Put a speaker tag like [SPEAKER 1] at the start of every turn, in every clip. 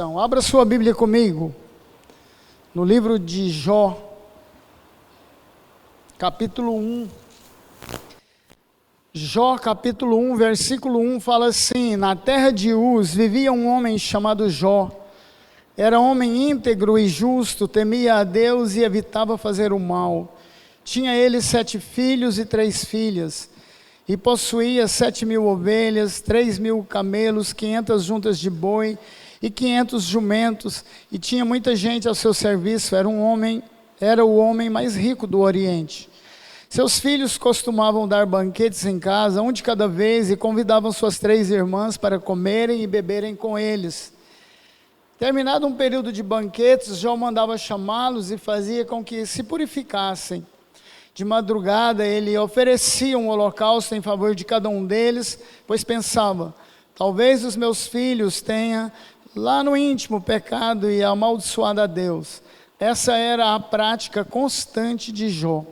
[SPEAKER 1] Então, abra sua Bíblia comigo, no livro de Jó, capítulo 1. Jó, capítulo 1, versículo 1, fala assim: Na terra de Uz vivia um homem chamado Jó. Era homem íntegro e justo, temia a Deus e evitava fazer o mal. Tinha ele 7 filhos e 3 filhas, e possuía 7.000 ovelhas, 3.000 camelos, 500 juntas de boi, e 500 jumentos, e tinha muita gente ao seu serviço. Era o homem mais rico do Oriente. Seus filhos costumavam dar banquetes em casa, um de cada vez, e convidavam suas 3 irmãs para comerem e beberem com eles. Terminado um período de banquetes, Jó mandava chamá-los e fazia com que se purificassem. De madrugada ele oferecia um holocausto em favor de cada um deles, pois pensava: talvez os meus filhos tenham lá no íntimo pecado e amaldiçoado a Deus. Essa era a prática constante de Jó.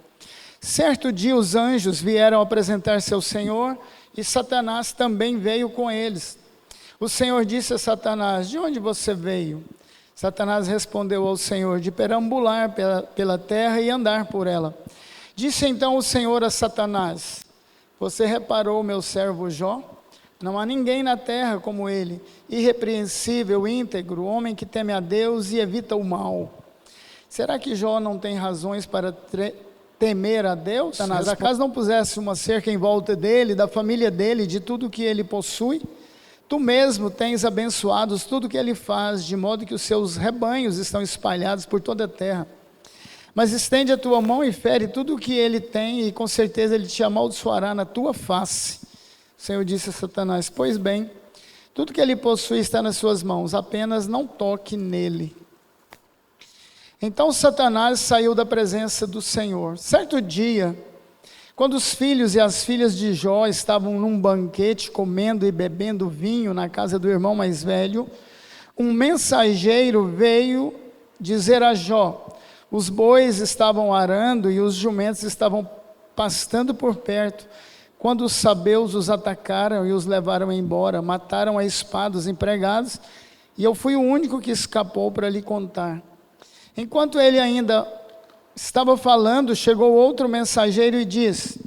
[SPEAKER 1] Certo dia os anjos vieram apresentar-se ao Senhor, e Satanás também veio com eles. O Senhor disse a Satanás: de onde você veio? Satanás respondeu ao Senhor: de perambular pela terra e andar por ela. Disse então o Senhor a Satanás: você reparou meu servo Jó? Não há ninguém na terra como ele, irrepreensível, íntegro, homem que teme a Deus e evita o mal. Será que Jó não tem razões para temer a Deus? Satanás, acaso não pusesse uma cerca em volta dele, da família dele, de tudo que ele possui? Tu mesmo tens abençoado tudo que ele faz, de modo que os seus rebanhos estão espalhados por toda a terra. Mas estende a tua mão e fere tudo o que ele tem, e com certeza ele te amaldiçoará na tua face. O Senhor disse a Satanás: pois bem, tudo que ele possui está nas suas mãos, apenas não toque nele. Então Satanás saiu da presença do Senhor. Certo dia, quando os filhos e as filhas de Jó estavam num banquete, comendo e bebendo vinho na casa do irmão mais velho, um mensageiro veio dizer a Jó: os bois estavam arando e os jumentos estavam pastando por perto, quando os sabeus os atacaram e os levaram embora, mataram a espada os empregados, e eu fui o único que escapou para lhe contar. Enquanto ele ainda estava falando, chegou outro mensageiro e disse: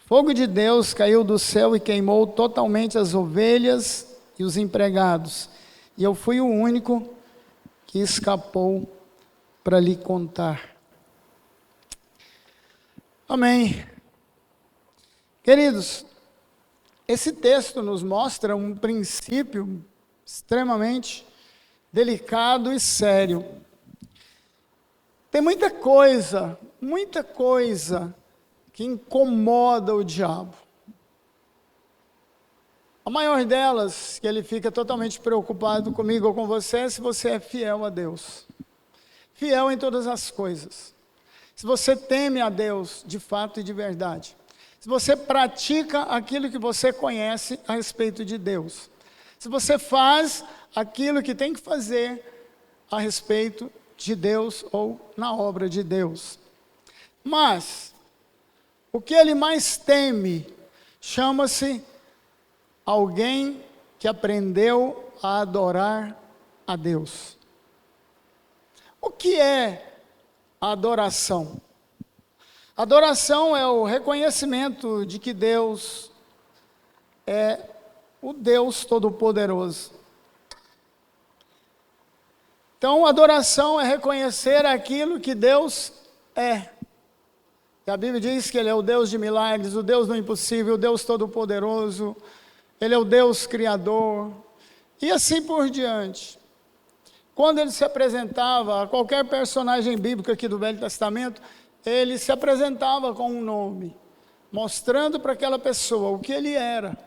[SPEAKER 1] fogo de Deus caiu do céu e queimou totalmente as ovelhas e os empregados, e eu fui o único que escapou para lhe contar. Amém. Queridos, esse texto nos mostra um princípio extremamente delicado e sério. Tem muita coisa que incomoda o diabo. A maior delas, que ele fica totalmente preocupado comigo ou com você, é se você é fiel a Deus. Fiel em todas as coisas. Se você teme a Deus de fato e de verdade. Se você pratica aquilo que você conhece a respeito de Deus. Se você faz aquilo que tem que fazer a respeito de Deus ou na obra de Deus. Mas o que ele mais teme chama-se alguém que aprendeu a adorar a Deus. O que é a adoração? Adoração é o reconhecimento de que Deus é o Deus Todo-Poderoso. Então, adoração é reconhecer aquilo que Deus é. A Bíblia diz que Ele é o Deus de milagres, o Deus do impossível, o Deus Todo-Poderoso. Ele é o Deus Criador. E assim por diante. Quando Ele se apresentava a qualquer personagem bíblico aqui do Velho Testamento, Ele se apresentava com um nome, mostrando para aquela pessoa o que Ele era.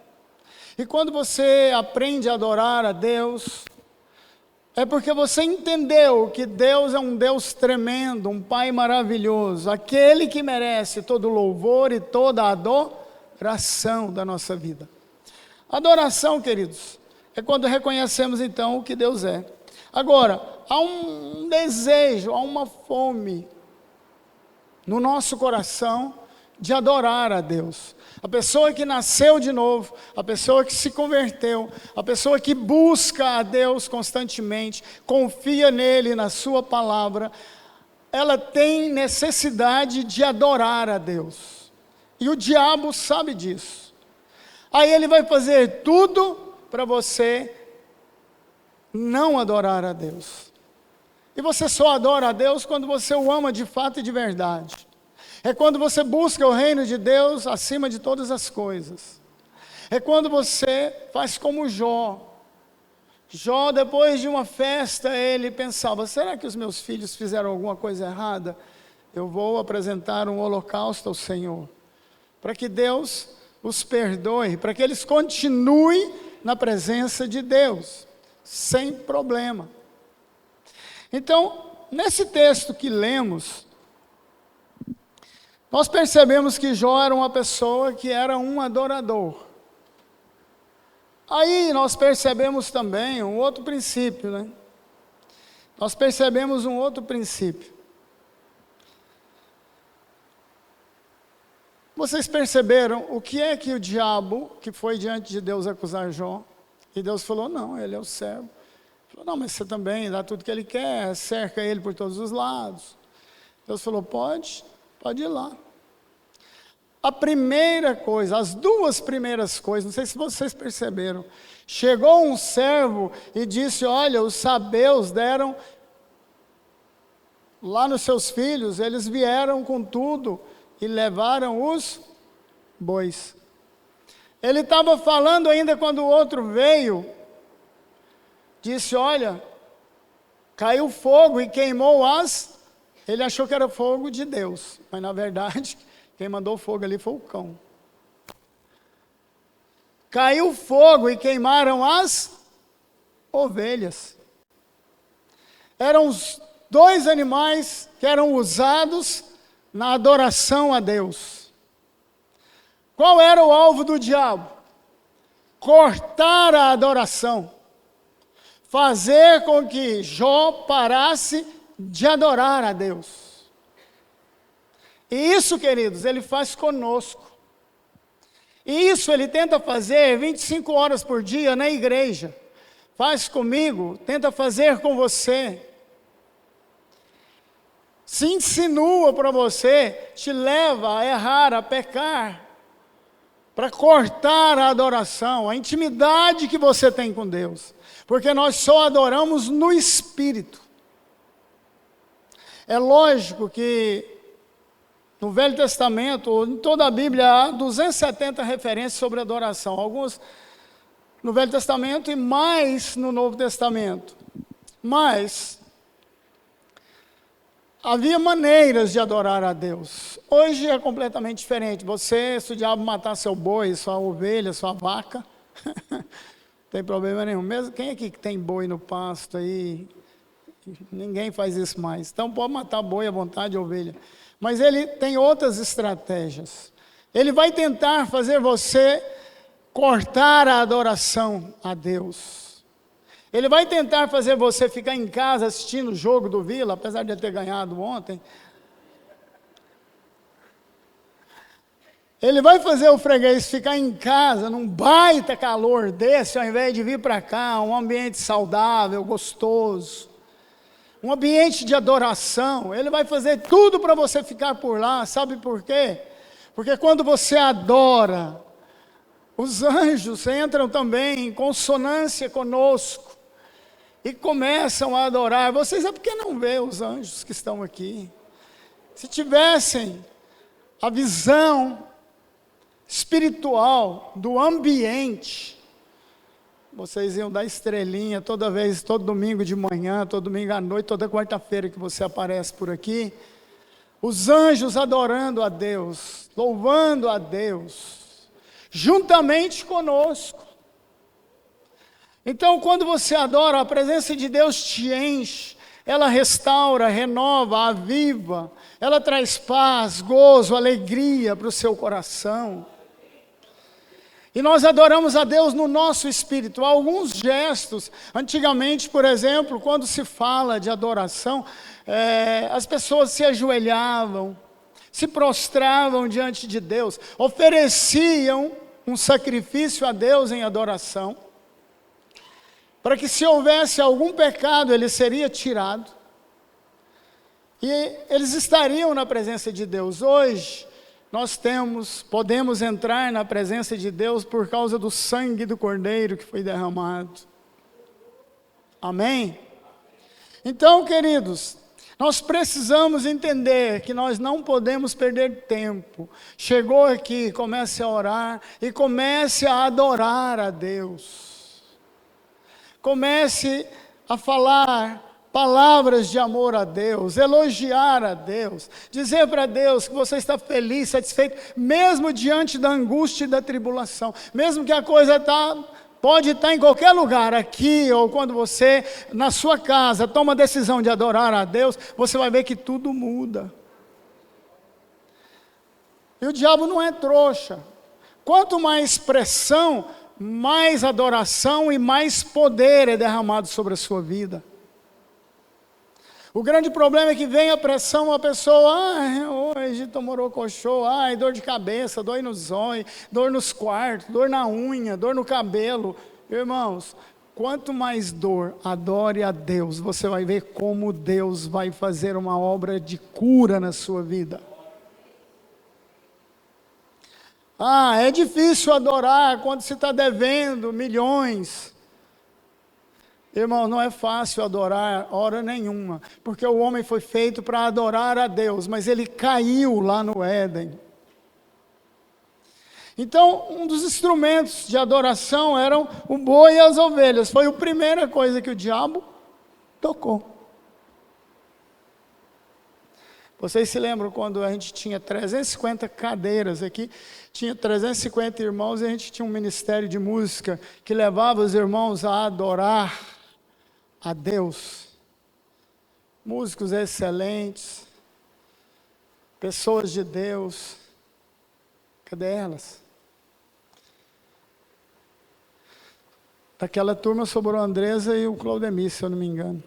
[SPEAKER 1] E quando você aprende a adorar a Deus, é porque você entendeu que Deus é um Deus tremendo, um Pai maravilhoso, aquele que merece todo louvor e toda adoração da nossa vida. Adoração, queridos, é quando reconhecemos então o que Deus é. Agora, há um desejo, há uma fome no nosso coração de adorar a Deus. A pessoa que nasceu de novo, a pessoa que se converteu, a pessoa que busca a Deus constantemente, confia nele, na sua palavra, ela tem necessidade de adorar a Deus. E o diabo sabe disso. Aí ele vai fazer tudo para você não adorar a Deus. E você só adora a Deus quando você o ama de fato e de verdade. É quando você busca o reino de Deus acima de todas as coisas. É quando você faz como Jó. Jó, depois de uma festa, ele pensava, será que os meus filhos fizeram alguma coisa errada? Eu vou apresentar um holocausto ao Senhor, para que Deus os perdoe, para que eles continuem na presença de Deus, sem problema. Então, nesse texto que lemos, nós percebemos que Jó era uma pessoa que era um adorador. Aí nós percebemos também um outro princípio, né? Nós percebemos um outro princípio. Vocês perceberam o que é que o diabo, que foi diante de Deus acusar Jó, e Deus falou, não, ele é o servo. Falou, não, mas você também dá tudo que ele quer, cerca ele por todos os lados. Deus falou, pode ir lá. A primeira coisa, as duas primeiras coisas, não sei se vocês perceberam, chegou um servo e disse, olha, os sabeus deram lá nos seus filhos, eles vieram com tudo e levaram os bois. Ele estava falando ainda quando o outro veio, disse, olha, caiu fogo e queimou ele achou que era fogo de Deus, mas na verdade, quem mandou fogo ali foi o cão. Caiu fogo e queimaram as ovelhas. Eram os dois animais que eram usados na adoração a Deus. Qual era o alvo do diabo? Cortar a adoração. Fazer com que Jó parasse de adorar a Deus. E isso, queridos, ele faz conosco. E isso ele tenta fazer 25 horas por dia na igreja. Faz comigo, tenta fazer com você. Se insinua para você, te leva a errar, a pecar, para cortar a adoração, a intimidade que você tem com Deus. Porque nós só adoramos no Espírito. É lógico que no Velho Testamento, em toda a Bíblia, há 270 referências sobre adoração. Algumas no Velho Testamento e mais no Novo Testamento. Mas havia maneiras de adorar a Deus. Hoje é completamente diferente. Você, se o diabo matar seu boi, sua ovelha, sua vaca, não tem problema nenhum. Mesmo quem aqui que tem boi no pasto aí, ninguém faz isso mais. Então pode matar boi à vontade, ovelha. Mas ele tem outras estratégias. Ele vai tentar fazer você cortar a adoração a Deus. Ele vai tentar fazer você ficar em casa assistindo o jogo do Vila, apesar de ele ter ganhado ontem. Ele vai fazer o freguês ficar em casa, num baita calor desse, ao invés de vir para cá, um ambiente saudável, gostoso. Um ambiente de adoração. Ele vai fazer tudo para você ficar por lá. Sabe por quê? Porque quando você adora, os anjos entram também em consonância conosco e começam a adorar. Vocês é porque não vê os anjos que estão aqui. Se tivessem a visão espiritual do ambiente, vocês iam dar estrelinha toda vez, todo domingo de manhã, todo domingo à noite, toda quarta-feira que você aparece por aqui. Os anjos adorando a Deus, louvando a Deus, juntamente conosco. Então, quando você adora, a presença de Deus te enche, ela restaura, renova, aviva, ela traz paz, gozo, alegria para o seu coração. E nós adoramos a Deus no nosso espírito. Há alguns gestos, antigamente, por exemplo, quando se fala de adoração, as pessoas se ajoelhavam, se prostravam diante de Deus, ofereciam um sacrifício a Deus em adoração, para que se houvesse algum pecado, ele seria tirado, e eles estariam na presença de Deus. Hoje, podemos entrar na presença de Deus por causa do sangue do Cordeiro que foi derramado. Amém? Então, queridos, nós precisamos entender que nós não podemos perder tempo. Chegou aqui, comece a orar e comece a adorar a Deus. Comece a falar palavras de amor a Deus, elogiar a Deus, dizer para Deus que você está feliz, satisfeito, mesmo diante da angústia e da tribulação, mesmo que a coisa pode estar em qualquer lugar, aqui ou quando você, na sua casa, toma a decisão de adorar a Deus, você vai ver que tudo muda. E o diabo não é trouxa. Quanto mais pressão, mais adoração e mais poder é derramado sobre a sua vida. O grande problema é que vem a pressão, a pessoa, hoje tomou rocochô, dor de cabeça, dor no zóio, dor nos quartos, dor na unha, dor no cabelo. Irmãos, quanto mais dor, adore a Deus, você vai ver como Deus vai fazer uma obra de cura na sua vida. É difícil adorar quando se está devendo milhões. Irmão, não é fácil adorar hora nenhuma, porque o homem foi feito para adorar a Deus, mas ele caiu lá no Éden. Então, um dos instrumentos de adoração eram o boi e as ovelhas. Foi a primeira coisa que o diabo tocou. Vocês se lembram quando a gente tinha 350 cadeiras aqui, tinha 350 irmãos e a gente tinha um ministério de música que levava os irmãos a adorar a Deus. Músicos excelentes, pessoas de Deus. Cadê elas? Daquela turma sobrou a Andresa e o Claudemir, se eu não me engano.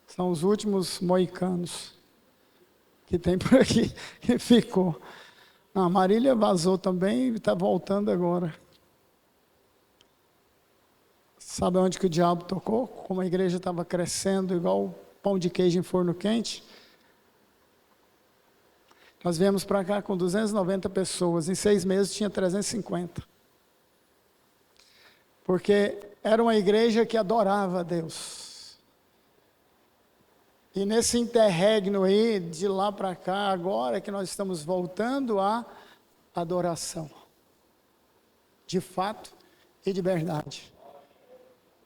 [SPEAKER 1] São os últimos moicanos que tem por aqui, que ficou. A Marília vazou também e está voltando agora. Sabe onde que o diabo tocou? Como a igreja estava crescendo, igual pão de queijo em forno quente. Nós viemos para cá com 290 pessoas, em 6 meses tinha 350. Porque era uma igreja que adorava a Deus. E nesse interregno aí, de lá para cá, agora que nós estamos voltando à adoração. De fato e de verdade.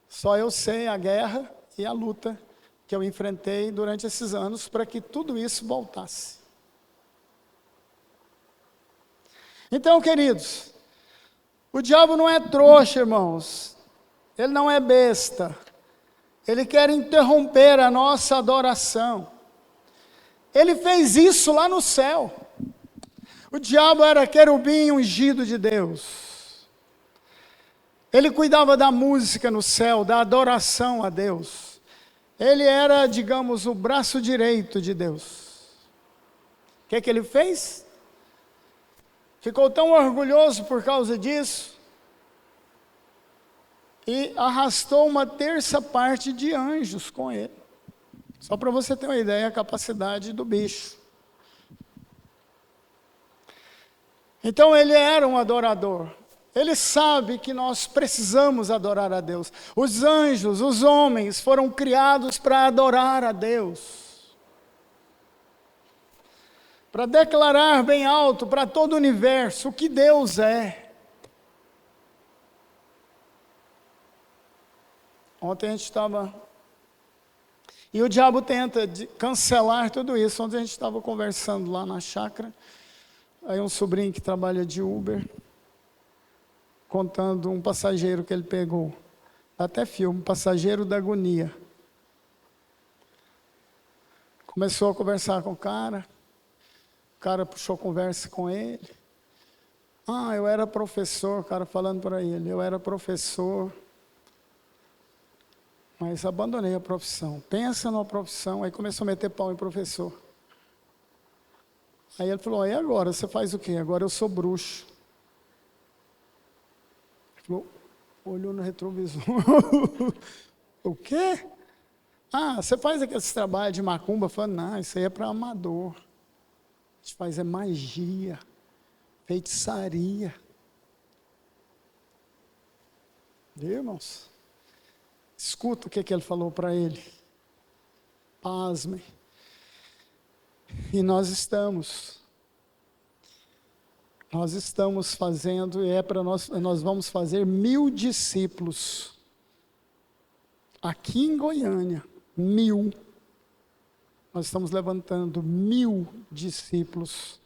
[SPEAKER 1] Só eu sei a guerra e a luta que eu enfrentei durante esses anos para que tudo isso voltasse. Então, queridos, o diabo não é trouxa, irmãos. Ele não é besta. Ele quer interromper a nossa adoração. Ele fez isso lá no céu. O diabo era querubim ungido de Deus. Ele cuidava da música no céu, da adoração a Deus. Ele era, digamos, o braço direito de Deus. O que ele fez? Ficou tão orgulhoso por causa disso e arrastou uma terça parte de anjos com ele. Só para você ter uma ideia, a capacidade do bicho. Então ele era um adorador. Ele sabe que nós precisamos adorar a Deus. Os anjos, os homens foram criados para adorar a Deus. Para declarar bem alto para todo o universo o que Deus é. Ontem a gente estava... E o diabo tenta cancelar tudo isso. Ontem a gente estava conversando lá na chácara. Aí um sobrinho que trabalha de Uber, contando um passageiro que ele pegou. Até filme, Passageiro da Agonia. Começou a conversar com o cara puxou conversa com ele. Eu era professor, o cara falando para ele, eu era professor, mas abandonei a profissão. Pensa numa profissão, aí começou a meter pau em professor. Aí ele falou, e agora, você faz o quê? Agora eu sou bruxo. Ele falou, olhou no retrovisor. O quê? Ah, você faz aqueles trabalhos de macumba? Eu falei, não, isso aí é para amador. A gente faz magia, feitiçaria. Viu, irmãos? Escuta o que ele falou para ele. Pasmem. E nós estamos fazendo, e nós vamos fazer 1000 discípulos. Aqui em Goiânia, 1000. Nós estamos levantando 1000 discípulos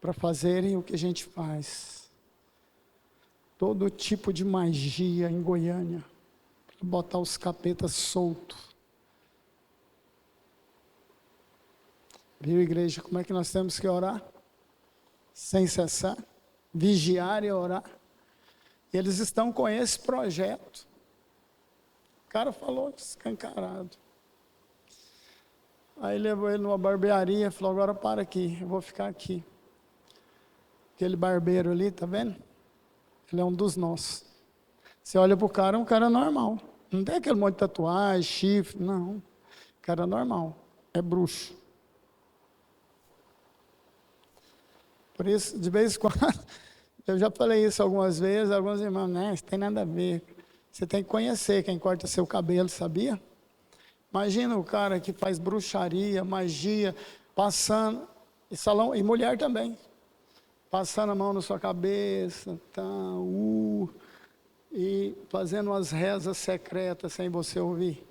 [SPEAKER 1] para fazerem o que a gente faz. Todo tipo de magia em Goiânia, para botar os capetas soltos. Viu, igreja, como é que nós temos que orar? Sem cessar, vigiar e orar. E eles estão com esse projeto. O cara falou escancarado. Aí levou ele numa barbearia e falou, agora para aqui, eu vou ficar aqui. Aquele barbeiro ali, tá vendo? Ele é um dos nossos. Você olha pro cara, é um cara normal. Não tem aquele monte de tatuagem, chifre, não. Cara normal, é bruxo. Por isso, de vez em quando, eu já falei isso algumas vezes, alguns irmãos, não, isso tem nada a ver. Você tem que conhecer quem corta seu cabelo, sabia? Imagina o cara que faz bruxaria, magia, passando, e mulher também, passando a mão na sua cabeça, e fazendo umas rezas secretas sem você ouvir.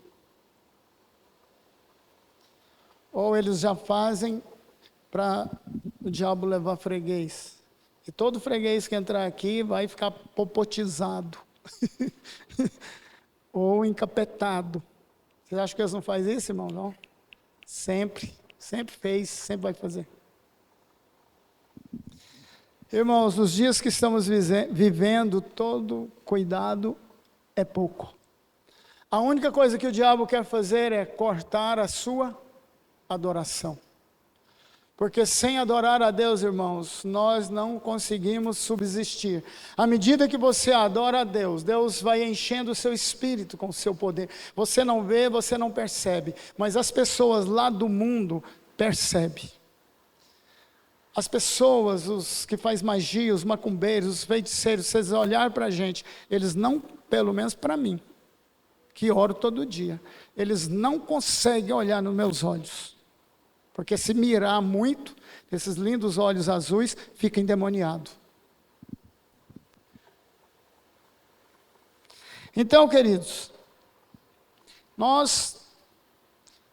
[SPEAKER 1] Ou eles já fazem para o diabo levar freguês. E todo freguês que entrar aqui vai ficar popotizado. Ou encapetado. Vocês acham que eles não fazem isso, irmão? Não. Sempre fez, sempre vai fazer. Irmãos, nos dias que estamos vivendo, todo cuidado é pouco. A única coisa que o diabo quer fazer é cortar a sua adoração. Porque sem adorar a Deus, irmãos, nós não conseguimos subsistir. À medida que você adora a Deus, Deus vai enchendo o seu espírito com o seu poder. Você não vê, você não percebe, mas as pessoas lá do mundo percebem. As pessoas, os que fazem magia, os macumbeiros, os feiticeiros, se vocês olharem para a gente, eles não, pelo menos para mim, que oro todo dia, eles não conseguem olhar nos meus olhos. Porque se mirar muito, esses lindos olhos azuis, fica endemoniado. Então, queridos, nós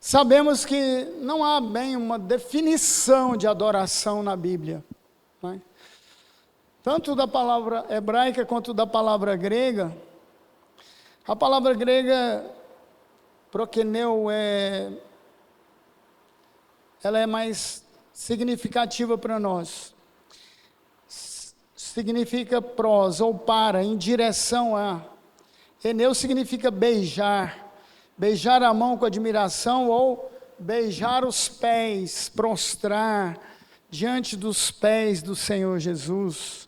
[SPEAKER 1] sabemos que não há bem uma definição de adoração na Bíblia. Né? Tanto da palavra hebraica quanto da palavra grega. A palavra grega, prokeneu, ela é mais significativa para nós. Significa prós ou para, em direção a. Eneu significa beijar, beijar a mão com admiração ou beijar os pés, prostrar diante dos pés do Senhor Jesus,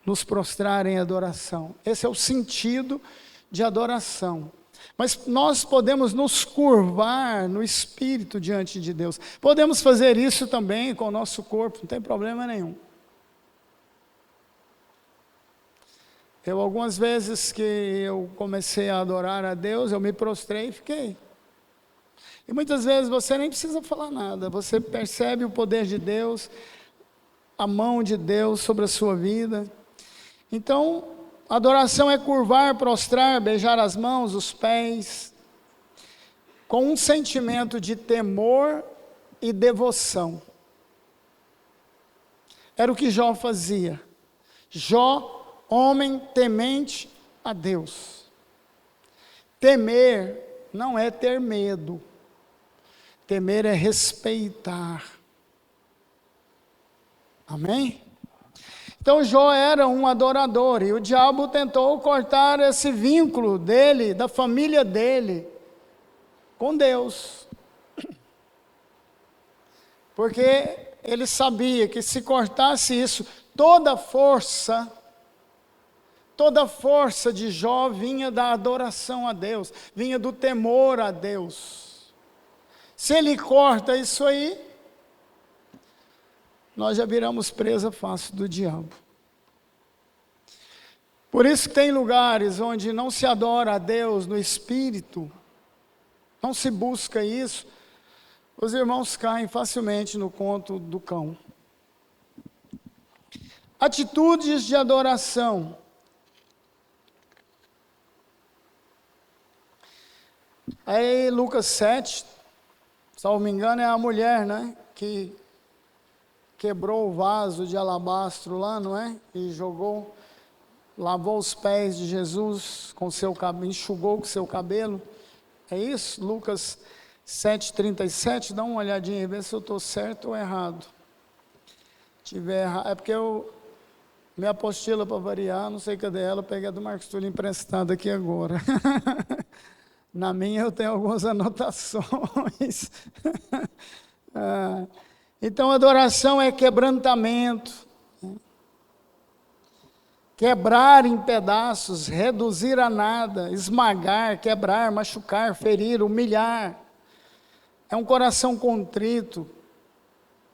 [SPEAKER 1] nos prostrar em adoração. Esse é o sentido de adoração. Mas nós podemos nos curvar no espírito diante de Deus. Podemos fazer isso também com o nosso corpo, não tem problema nenhum. Algumas vezes que eu comecei a adorar a Deus, eu me prostrei e fiquei. E muitas vezes você nem precisa falar nada, você percebe o poder de Deus, a mão de Deus sobre a sua vida. Então, adoração é curvar, prostrar, beijar as mãos, os pés, com um sentimento de temor e devoção. Era o que Jó fazia. Jó, homem temente a Deus. Temer não é ter medo. Temer é respeitar. Amém? Então Jó era um adorador e o diabo tentou cortar esse vínculo dele, da família dele, com Deus. Porque ele sabia que se cortasse isso, toda a força de Jó vinha da adoração a Deus, vinha do temor a Deus. Se ele corta isso aí, nós já viramos presa fácil do diabo. Por isso que tem lugares onde não se adora a Deus no espírito, não se busca isso, os irmãos caem facilmente no conto do cão. Atitudes de adoração. Aí Lucas 7, se não me engano, é a mulher, né, que quebrou o vaso de alabastro lá, não é? E jogou, lavou os pés de Jesus com seu cabelo, enxugou com seu cabelo. É isso? Lucas 7,37, dá uma olhadinha e vê se eu estou certo ou errado. Tiver errado, é porque minha apostila para variar, não sei cadê ela, peguei a do Marcos Túlio emprestada aqui agora. Na minha eu tenho algumas anotações. Então, adoração é quebrantamento, quebrar em pedaços, reduzir a nada, esmagar, quebrar, machucar, ferir, humilhar. É um coração contrito,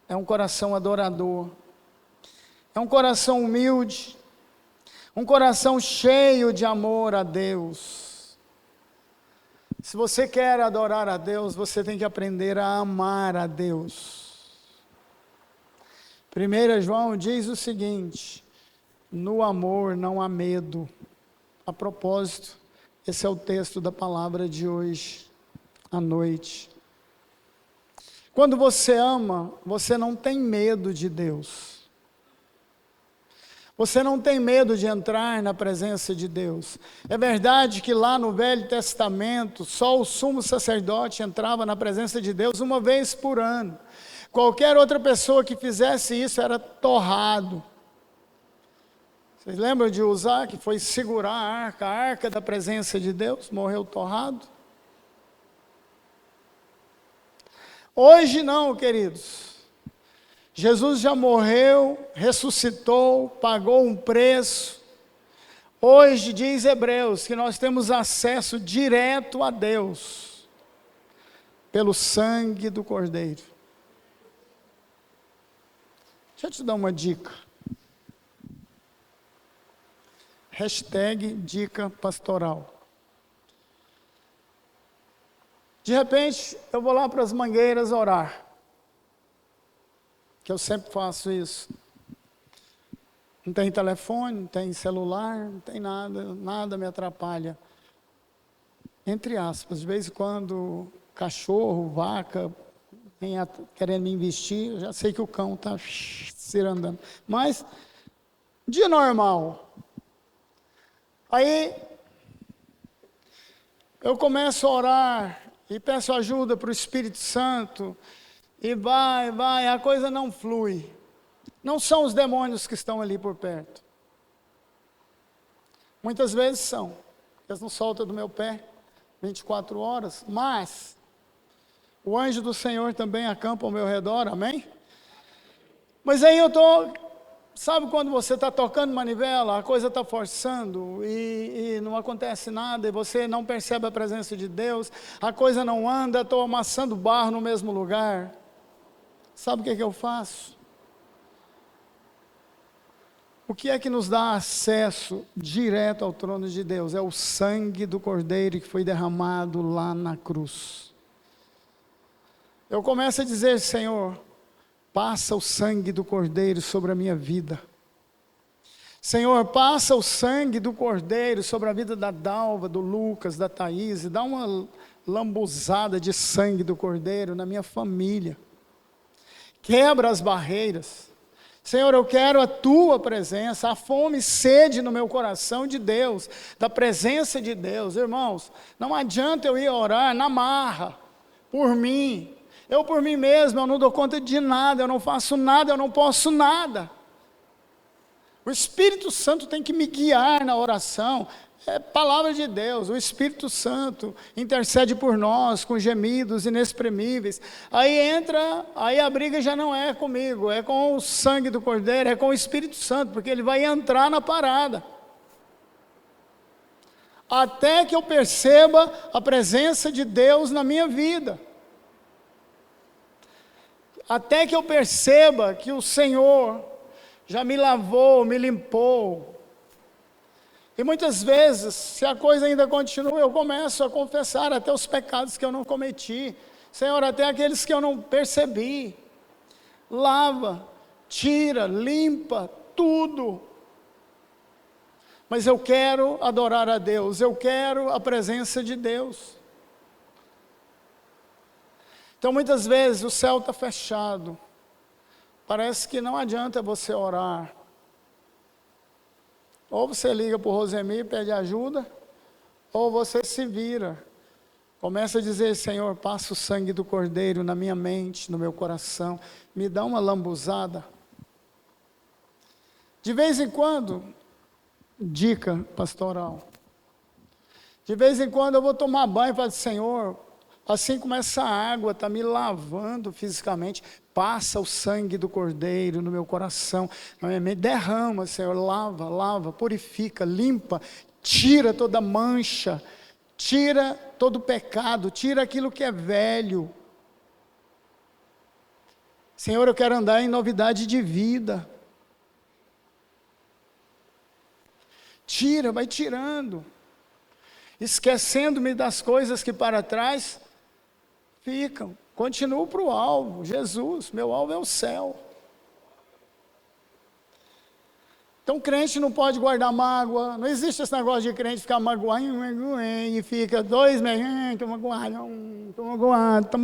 [SPEAKER 1] é um coração adorador, é um coração humilde, um coração cheio de amor a Deus. Se você quer adorar a Deus, você tem que aprender a amar a Deus. 1 João diz o seguinte: no amor não há medo. A propósito, esse é o texto da palavra de hoje, à noite. Quando você ama, você não tem medo de Deus. Você não tem medo de entrar na presença de Deus. É verdade que lá no Velho Testamento, só o sumo sacerdote entrava na presença de Deus uma vez por ano. Qualquer outra pessoa que fizesse isso era torrado. Vocês lembram de Uzá, que foi segurar a arca da presença de Deus, morreu torrado? Hoje não, queridos. Jesus já morreu, ressuscitou, pagou um preço. Hoje diz Hebreus que nós temos acesso direto a Deus pelo sangue do Cordeiro. Deixa eu te dar uma dica. Hashtag dica pastoral. De repente, eu vou lá para as mangueiras orar. Que eu sempre faço isso. Não tem telefone, não tem celular, não tem nada, nada me atrapalha. Entre aspas, de vez em quando, cachorro, vaca, vem querendo me investir, eu já sei que o cão está cirandando. Mas, dia normal. Aí, eu começo a orar e peço ajuda para o Espírito Santo. E vai, a coisa não flui. Não são os demônios que estão ali por perto. Muitas vezes são. Eles não soltam do meu pé 24 horas. Mas o anjo do Senhor também acampa ao meu redor, amém? Mas aí eu estou... Sabe quando você está tocando manivela, a coisa está forçando e não acontece nada, e você não percebe a presença de Deus, a coisa não anda, estou amassando barro no mesmo lugar. Sabe o que eu faço? O que é que nos dá acesso direto ao trono de Deus? É o sangue do Cordeiro que foi derramado lá na cruz. Eu começo a dizer: Senhor, passa o sangue do Cordeiro sobre a minha vida. Senhor, passa o sangue do Cordeiro sobre a vida da Dalva, do Lucas, da Thaís, dá uma lambuzada de sangue do Cordeiro na minha família. Quebra as barreiras. Senhor, eu quero a Tua presença, a fome e sede no meu coração de Deus, da presença de Deus. Irmãos, não adianta eu ir orar na marra, por mim. Eu por mim mesmo, eu não dou conta de nada, eu não faço nada, eu não posso nada. O Espírito Santo tem que me guiar na oração. É palavra de Deus. O Espírito Santo intercede por nós com gemidos inexprimíveis. Aí a briga já não é comigo, é com o sangue do Cordeiro, é com o Espírito Santo, porque ele vai entrar na parada. Até que eu perceba a presença de Deus na minha vida. Até que eu perceba que o Senhor já me lavou, me limpou. E muitas vezes, se a coisa ainda continua, eu começo a confessar até os pecados que eu não cometi. Senhor, até aqueles que eu não percebi. Lava, tira, limpa, tudo. Mas eu quero adorar a Deus, eu quero a presença de Deus. Então muitas vezes o céu está fechado. Parece que não adianta você orar. Ou você liga para o Rosemir e pede ajuda, ou você se vira. Começa a dizer, Senhor, passa o sangue do Cordeiro na minha mente, no meu coração. Me dá uma lambuzada. De vez em quando, dica pastoral. De vez em quando eu vou tomar banho e falo, Senhor, assim como essa água está me lavando fisicamente, passa o sangue do Cordeiro no meu coração, na minha mente, derrama, Senhor, lava, purifica, limpa, tira toda mancha, tira todo pecado, tira aquilo que é velho. Senhor, eu quero andar em novidade de vida. Tira, vai tirando, esquecendo-me das coisas que para trás ficam. Continuo para o alvo, Jesus, meu alvo é o céu. Então crente não pode guardar mágoa, não existe esse negócio de crente ficar magoado, e fica 2 meses, estou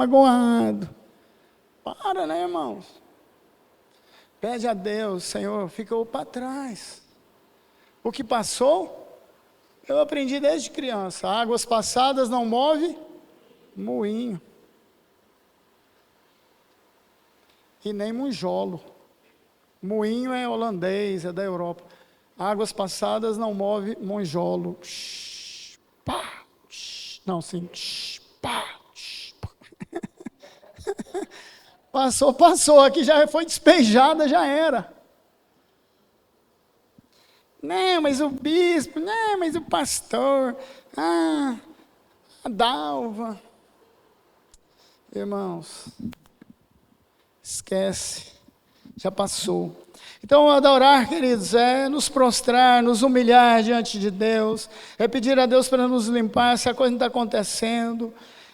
[SPEAKER 1] magoado. Para, né, irmãos? Pede a Deus, Senhor, ficou para trás. O que passou, eu aprendi desde criança, águas passadas não move moinho. E nem monjolo. Moinho é holandês, é da Europa. Águas passadas não move monjolo. Pá, não, sim. Pá, passou, aqui já foi despejada, já era. Não, mas o bispo, não, mas o pastor, a Dalva. Irmãos, esquece, já passou. Então adorar, queridos, é nos prostrar, nos humilhar diante de Deus, é pedir a Deus para nos limpar se a coisa não está acontecendo,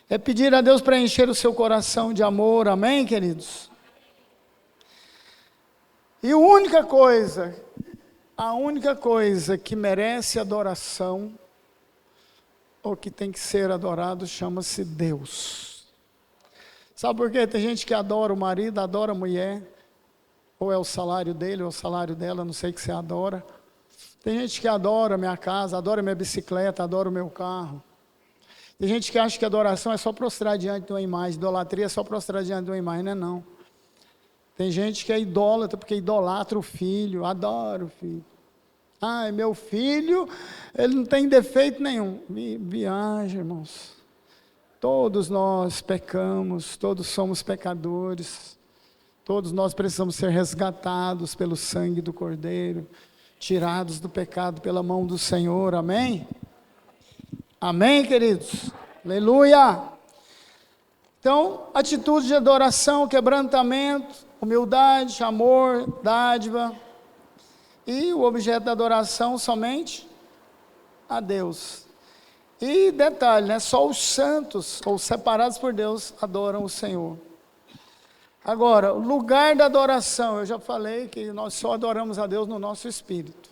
[SPEAKER 1] é pedir a Deus para encher o seu coração de amor, amém, queridos? E a única coisa que merece adoração, ou que tem que ser adorado, chama-se Deus. Sabe por quê? Tem gente que adora o marido, adora a mulher, ou é o salário dele, ou é o salário dela, não sei o que você adora. Tem gente que adora a minha casa, adora a minha bicicleta, adora o meu carro. Tem gente que acha que adoração é só prostrar diante de uma imagem, idolatria é só prostrar diante de uma imagem, não é não. Tem gente que é idólatra porque idolatra o filho, adora o filho. Ai, meu filho, ele não tem defeito nenhum. Viagem, irmãos. Todos nós pecamos, todos somos pecadores. Todos nós precisamos ser resgatados pelo sangue do Cordeiro, tirados do pecado pela mão do Senhor, amém? Amém, queridos? Aleluia! Então, atitude de adoração, quebrantamento, humildade, amor, dádiva. E o objeto da adoração somente a Deus. E detalhe, né? Só os santos, ou separados por Deus, adoram o Senhor. Agora, o lugar da adoração, eu já falei que nós só adoramos a Deus no nosso espírito.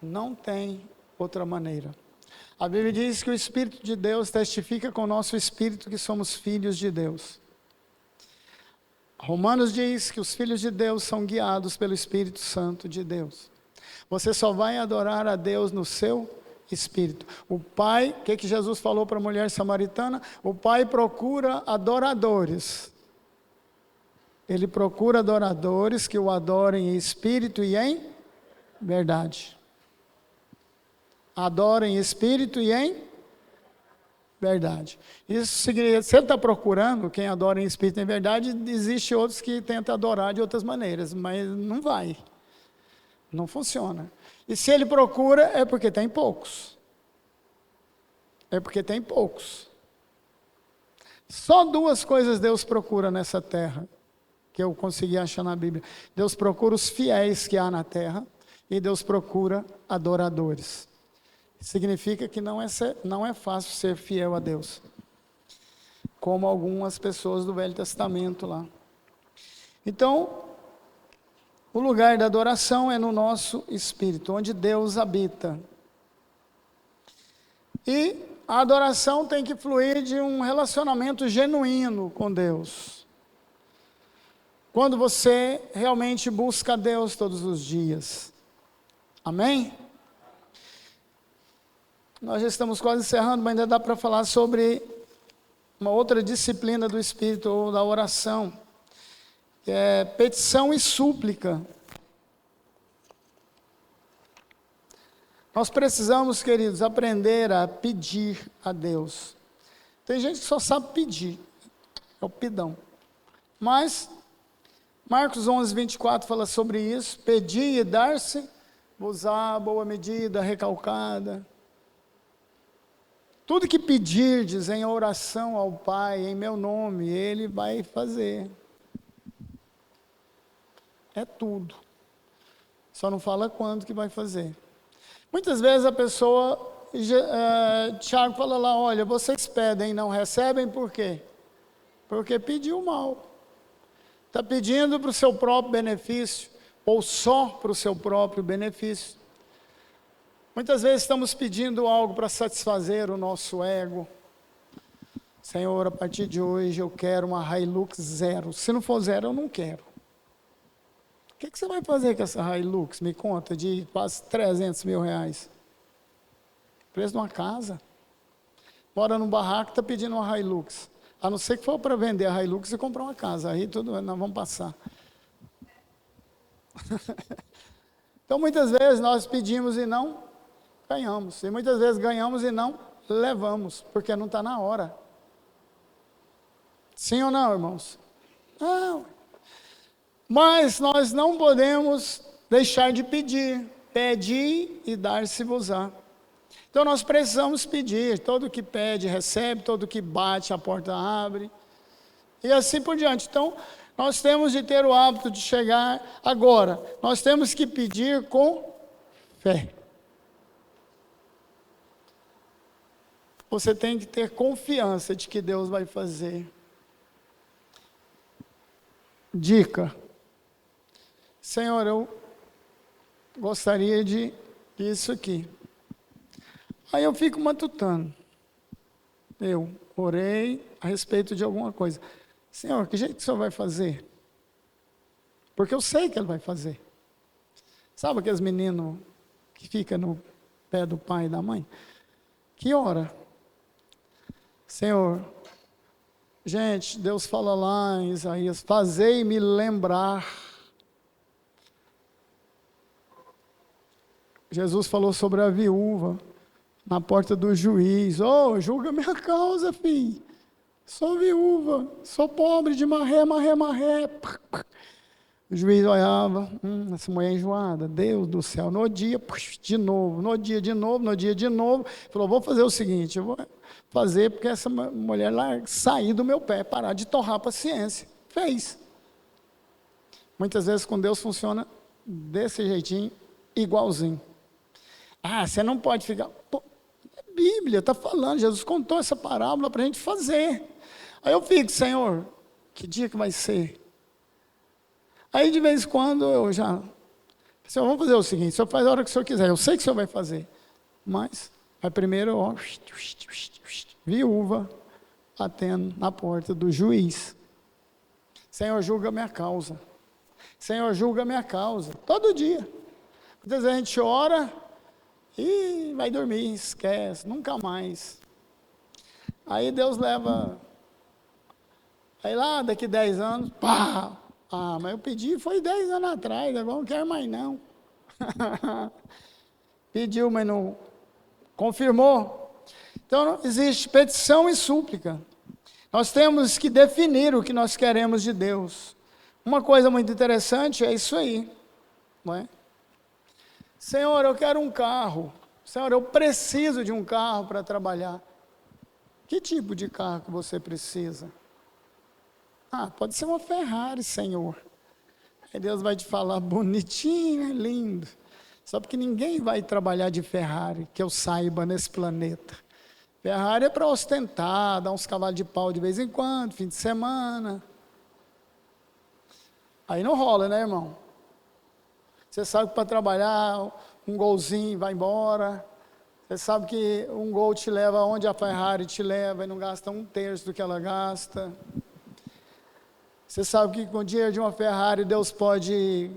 [SPEAKER 1] Não tem outra maneira. A Bíblia diz que o Espírito de Deus testifica com o nosso espírito que somos filhos de Deus. Romanos diz que os filhos de Deus são guiados pelo Espírito Santo de Deus. Você só vai adorar a Deus no seu espírito. O Pai, o que Jesus falou para a mulher samaritana? O Pai procura adoradores Ele procura adoradores que o adorem em espírito e em verdade. Adorem em espírito e em verdade. Isso significa, se ele está procurando quem adora em espírito e em verdade, existe outros que tentam adorar de outras maneiras, mas não vai. Não funciona. E se ele procura, é porque tem poucos. É porque tem poucos. Só duas coisas Deus procura nessa terra, que eu consegui achar na Bíblia. Deus procura os fiéis que há na terra, e Deus procura adoradores. Significa que não é fácil ser fiel a Deus, como algumas pessoas do Velho Testamento lá. Então, o lugar da adoração é no nosso espírito, onde Deus habita. E a adoração tem que fluir de um relacionamento genuíno com Deus. Quando você realmente busca Deus todos os dias. Amém? Nós já estamos quase encerrando, mas ainda dá para falar sobre uma outra disciplina do Espírito, ou da oração, que é petição e súplica. Nós precisamos, queridos, aprender a pedir a Deus. Tem gente que só sabe pedir, é o pidão. Mas, Marcos 11, 24 fala sobre isso: pedir e dar-se-vos-á boa medida, recalcada. Tudo que pedirdes em oração ao Pai, em meu nome, Ele vai fazer. É tudo. Só não fala quando que vai fazer. Muitas vezes a pessoa, Tiago fala lá, olha, vocês pedem e não recebem, por quê? Porque pediu mal. Está pedindo para o seu próprio benefício, ou só para o seu próprio benefício. Muitas vezes estamos pedindo algo para satisfazer o nosso ego. Senhor, a partir de hoje eu quero uma Hilux zero. Se não for zero, eu não quero. O que você vai fazer com essa Hilux? Me conta, de quase 300 mil reais. Preço de uma casa. Mora num barraco, está pedindo uma Hilux. A não ser que for para vender a Hilux e comprar uma casa. Aí tudo, nós vamos passar. Então, muitas vezes nós pedimos e não ganhamos. E muitas vezes ganhamos e não levamos, porque não está na hora. Sim ou não, irmãos? Não. Mas nós não podemos deixar de pedir. Pedir e dar-se-vos-á. Então nós precisamos pedir. Todo que pede, recebe. Todo que bate, a porta abre. E assim por diante. Então, nós temos de ter o hábito de chegar agora. Nós temos que pedir com fé. Você tem que ter confiança de que Deus vai fazer. Dica. Senhor, eu gostaria de isso aqui. Aí eu fico matutando. Eu orei a respeito de alguma coisa. Senhor, que jeito que o Senhor vai fazer? Porque eu sei que Ele vai fazer. Sabe aqueles meninos que ficam no pé do pai e da mãe? Que ora? Senhor, gente, Deus fala lá em Isaías, fazei-me lembrar. Jesus falou sobre a viúva na porta do juiz. Julga minha causa, filho. Sou viúva, sou pobre de marré. O juiz olhava, essa mulher enjoada, Deus do céu. No dia, de novo, no dia de novo. Falou, vou fazer o seguinte, eu vou fazer porque essa mulher lá sair do meu pé, parar de torrar a paciência. Fez. Muitas vezes com Deus funciona desse jeitinho, igualzinho. Você não pode ficar... Pô, a Bíblia está falando, Jesus contou essa parábola para a gente fazer. Aí eu fico, Senhor, que dia que vai ser? Aí de vez em quando eu já... Senhor, vamos fazer o seguinte, o Senhor faz a hora que o Senhor quiser, eu sei que o Senhor vai fazer. Mas, primeiro, viúva, batendo na porta do juiz. Senhor, julga minha causa. Senhor, julga minha causa. Todo dia. Muitas vezes a gente ora e vai dormir, esquece, nunca mais. Aí Deus leva... Aí lá, daqui 10 anos, Ah, mas eu pedi foi 10 anos atrás, agora não quero mais não. Pediu, mas não confirmou. Então, existe petição e súplica. Nós temos que definir o que nós queremos de Deus. Uma coisa muito interessante é isso aí, não é? Senhor, eu quero um carro. Senhor, eu preciso de um carro para trabalhar. Que tipo de carro que você precisa? Ah, pode ser uma Ferrari, Senhor. Aí Deus vai te falar, bonitinho, lindo. Só porque ninguém vai trabalhar de Ferrari, que eu saiba, nesse planeta. Ferrari é para ostentar, dar uns cavalos de pau de vez em quando, fim de semana. Aí não rola, né, irmão? Você sabe que para trabalhar, um golzinho vai embora. Você sabe que um Gol te leva onde a Ferrari te leva e não gasta 1/3 do que ela gasta. Você sabe que com o dinheiro de uma Ferrari, Deus pode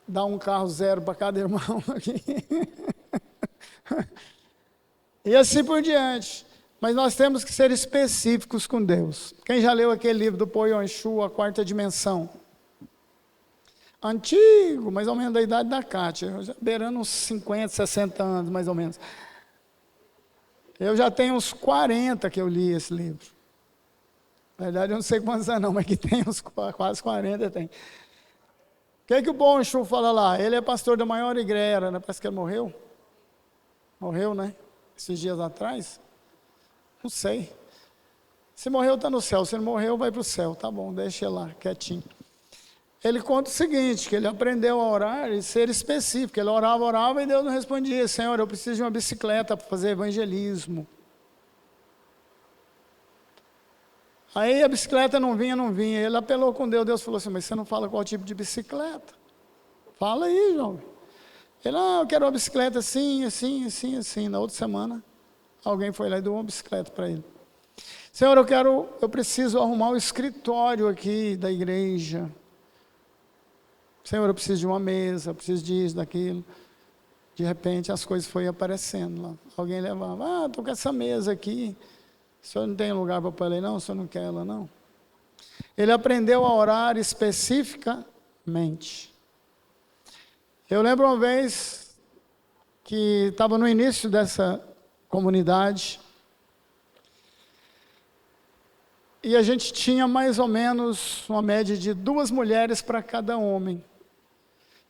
[SPEAKER 1] dar um carro zero para cada irmão aqui. E assim por diante. Mas nós temos que ser específicos com Deus. Quem já leu aquele livro do Paul Yong-Shu, A Quarta Dimensão? Antigo, mais ou menos da idade da Kátia, já beirando uns 50, 60 anos, mais ou menos. Eu já tenho uns 40 que eu li esse livro. Na verdade, eu não sei quantos anos não, mas que tem uns quase 40 tem. O que o Paul Yong-Shu fala lá? Ele é pastor da maior igreja, né? Parece que ele morreu. Morreu, né? Esses dias atrás. Não sei. Se morreu, está no céu. Se não morreu, vai para o céu. Tá bom, deixa ele lá, quietinho. Ele conta o seguinte, que ele aprendeu a orar e ser específico. Ele orava e Deus não respondia. Senhor, eu preciso de uma bicicleta para fazer evangelismo. Aí a bicicleta não vinha. Ele apelou com Deus. Deus falou assim, mas você não fala qual tipo de bicicleta? Fala aí, jovem. Ele, eu quero uma bicicleta assim. Na outra semana, alguém foi lá e deu uma bicicleta para ele. Senhor, eu preciso arrumar o escritório aqui da igreja. Senhor, eu preciso de uma mesa, eu preciso disso, daquilo. De repente as coisas foram aparecendo lá. Alguém levava, estou com essa mesa aqui. O senhor não tem lugar para pôr ela aí, não? O senhor não quer ela, não? Ele aprendeu a orar especificamente. Eu lembro uma vez que estava no início dessa comunidade e a gente tinha mais ou menos uma média de 2 mulheres para cada homem.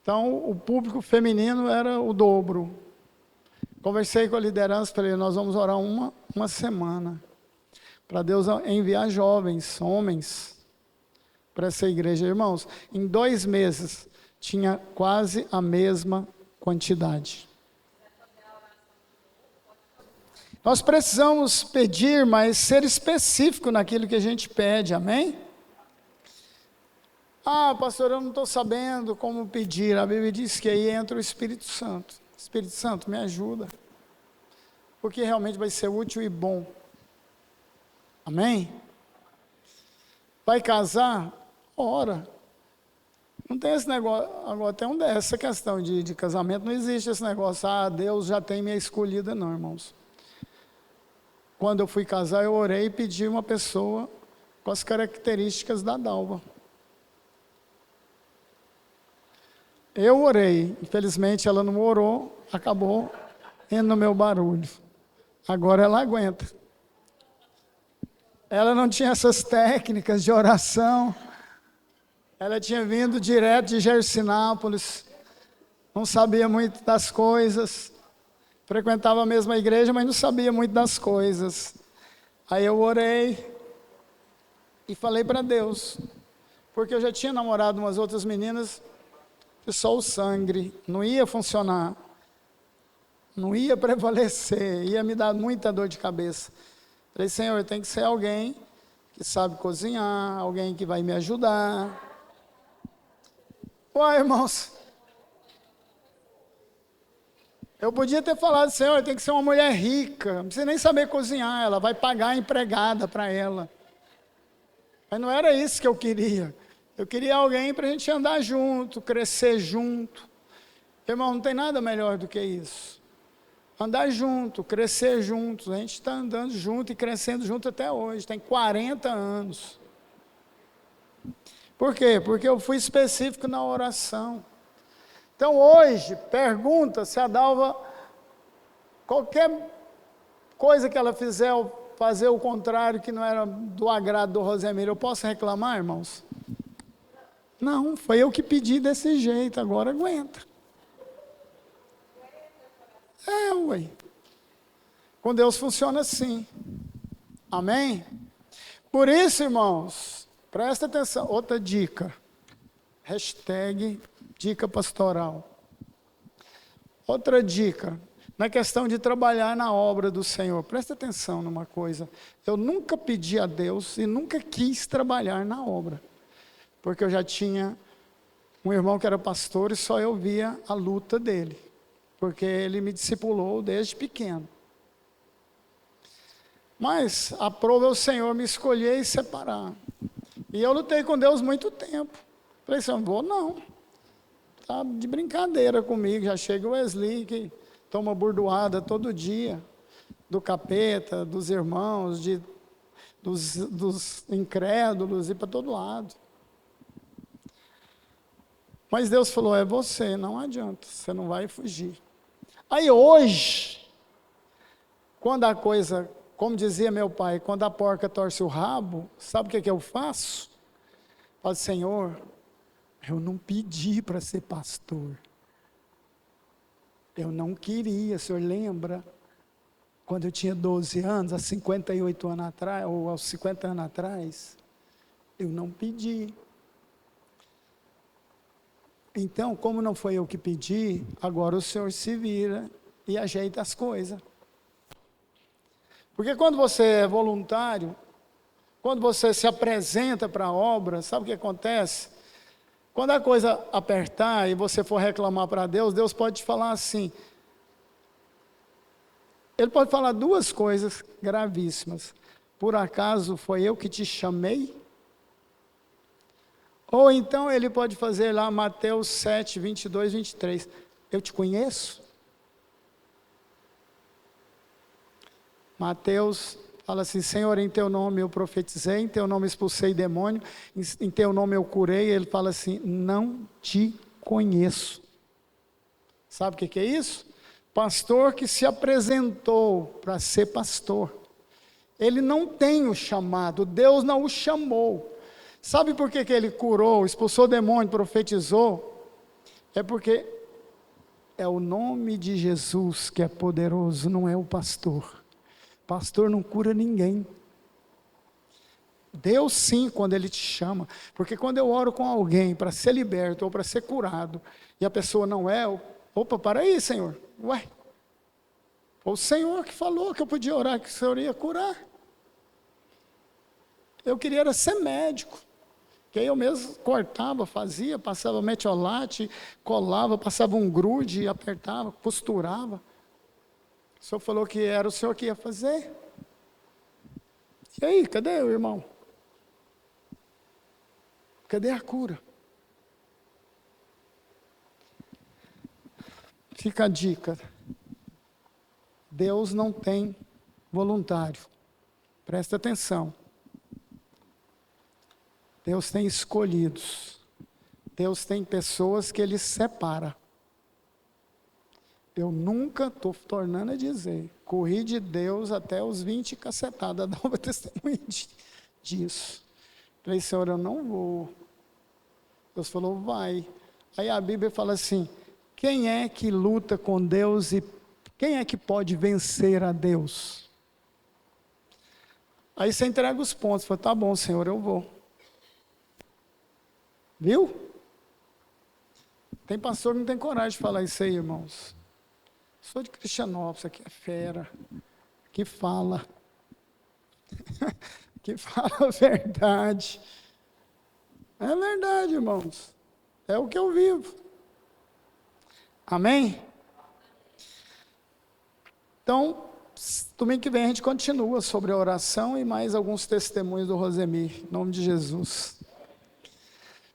[SPEAKER 1] Então, o público feminino era o dobro. Conversei com a liderança, falei, nós vamos orar uma semana para Deus enviar jovens, homens, para essa igreja. Irmãos, em 2 meses, tinha quase a mesma quantidade. Nós precisamos pedir, mas ser específico naquilo que a gente pede, amém? Pastor, eu não estou sabendo como pedir. A Bíblia diz que aí entra o Espírito Santo. Espírito Santo, me ajuda. Porque realmente vai ser útil e bom. Amém? Vai casar? Ora. Não tem esse negócio, agora tem essa questão de casamento, não existe esse negócio, Deus já tem minha escolhida, não, irmãos. Quando eu fui casar, eu orei e pedi uma pessoa com as características da Dalva. Eu orei, infelizmente ela não orou, acabou indo no meu barulho. Agora ela aguenta. Ela não tinha essas técnicas de oração. Ela tinha vindo direto de Jersinápolis, não sabia muito das coisas, frequentava a mesma igreja, mas não sabia muito das coisas. Aí eu orei e falei para Deus, porque eu já tinha namorado umas outras meninas, que só o sangue não ia funcionar, não ia prevalecer, ia me dar muita dor de cabeça. Falei, Senhor, tem que ser alguém que sabe cozinhar, alguém que vai me ajudar. Uai, irmãos, eu podia ter falado, Senhor, tem que ser uma mulher rica, não precisa nem saber cozinhar, ela vai pagar a empregada para ela. Mas não era isso que eu queria. Eu queria alguém para a gente andar junto, crescer junto. Irmão, não tem nada melhor do que isso. Andar junto, crescer juntos. A gente está andando junto e crescendo junto até hoje, tem 40 anos. Por quê? Porque eu fui específico na oração. Então hoje, pergunta se a Dalva, qualquer coisa que ela fizer, fazer o contrário, que não era do agrado do Rosemiro, eu posso reclamar, irmãos? Não, foi eu que pedi desse jeito, agora aguenta. Ué. Com Deus funciona assim. Amém? Por isso, irmãos, presta atenção. Outra dica. Hashtag dica pastoral. Outra dica. Na questão de trabalhar na obra do Senhor. Presta atenção numa coisa. Eu nunca pedi a Deus e nunca quis trabalhar na obra. Porque eu já tinha um irmão que era pastor e só eu via a luta dele. Porque ele me discipulou desde pequeno. Mas aprove o Senhor me escolher e separar. E eu lutei com Deus muito tempo. Falei assim, não vou não. Tá de brincadeira comigo. Já chega o Wesley que toma burdoada todo dia. Do capeta, dos irmãos, dos incrédulos e para todo lado. Mas Deus falou, é você, não adianta. Você não vai fugir. Aí hoje, quando a coisa... Como dizia meu pai, quando a porca torce o rabo, sabe o que eu faço? Falo, Senhor, eu não pedi para ser pastor. Eu não queria, o senhor lembra? Quando eu tinha 12 anos, há 58 anos atrás, ou aos 50 anos atrás, eu não pedi. Então, como não foi eu que pedi, agora o senhor se vira e ajeita as coisas. Porque quando você é voluntário, quando você se apresenta para a obra, sabe o que acontece? Quando a coisa apertar e você for reclamar para Deus, Deus pode te falar assim. Ele pode falar duas coisas gravíssimas. Por acaso foi eu que te chamei? Ou então ele pode fazer lá Mateus 7, 22, 23. Eu te conheço? Mateus fala assim, Senhor, em teu nome eu profetizei, em teu nome expulsei demônio, em teu nome eu curei. Ele fala assim, não te conheço. Sabe o que é isso? Pastor que se apresentou para ser pastor. Ele não tem o chamado, Deus não o chamou. Sabe por que ele curou, expulsou demônio, profetizou? É porque é o nome de Jesus que é poderoso, não é o pastor. Pastor não cura ninguém. Deus sim, quando Ele te chama. Porque quando eu oro com alguém para ser liberto ou para ser curado, e a pessoa não é, opa, para aí, Senhor. Ué, foi o Senhor que falou que eu podia orar, que o Senhor ia curar. Eu queria era ser médico. Que aí eu mesmo cortava, fazia, passava metiolate, colava, passava um grude, apertava, costurava. O senhor falou que era o senhor que ia fazer. E aí, cadê o irmão? Cadê a cura? Fica a dica. Deus não tem voluntário. Presta atenção. Deus tem escolhidos. Deus tem pessoas que Ele separa. Eu nunca, estou tornando a dizer, corri de Deus até os 20 cacetadas, dava testemunho disso. Falei, Senhor, eu não vou. Deus falou, vai. Aí a Bíblia fala assim, quem é que luta com Deus e quem é que pode vencer a Deus? Aí você entrega os pontos, fala, tá bom, Senhor, eu vou. Viu? Tem pastor que não tem coragem de falar isso aí, irmãos. Sou de Cristianópolis, aqui é fera, que fala, que fala a verdade. É verdade, irmãos, é o que eu vivo. Amém? Então, domingo que vem a gente continua sobre a oração e mais alguns testemunhos do Rosemir, em nome de Jesus.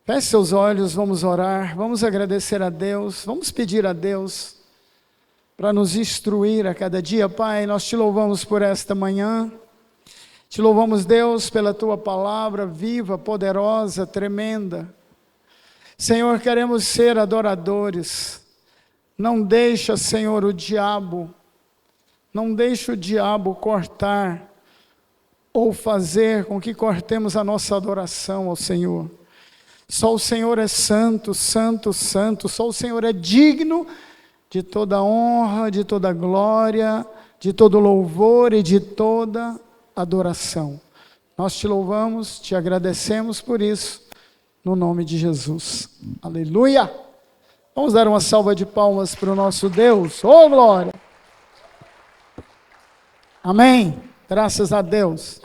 [SPEAKER 1] Feche seus olhos, vamos orar, vamos agradecer a Deus, vamos pedir a Deus para nos instruir a cada dia. Pai, nós te louvamos por esta manhã, Te louvamos, Deus, pela tua palavra viva, poderosa, tremenda. Senhor, queremos ser adoradores. Não deixa, Senhor, não deixa o diabo cortar ou fazer com que cortemos a nossa adoração ao Senhor. Só o Senhor é santo, santo, santo. Só o Senhor é digno de toda honra, de toda glória, de todo louvor e de toda adoração. Nós te louvamos, te agradecemos por isso, no nome de Jesus. Aleluia! Vamos dar uma salva de palmas para o nosso Deus. Oh, glória! Amém! Graças a Deus.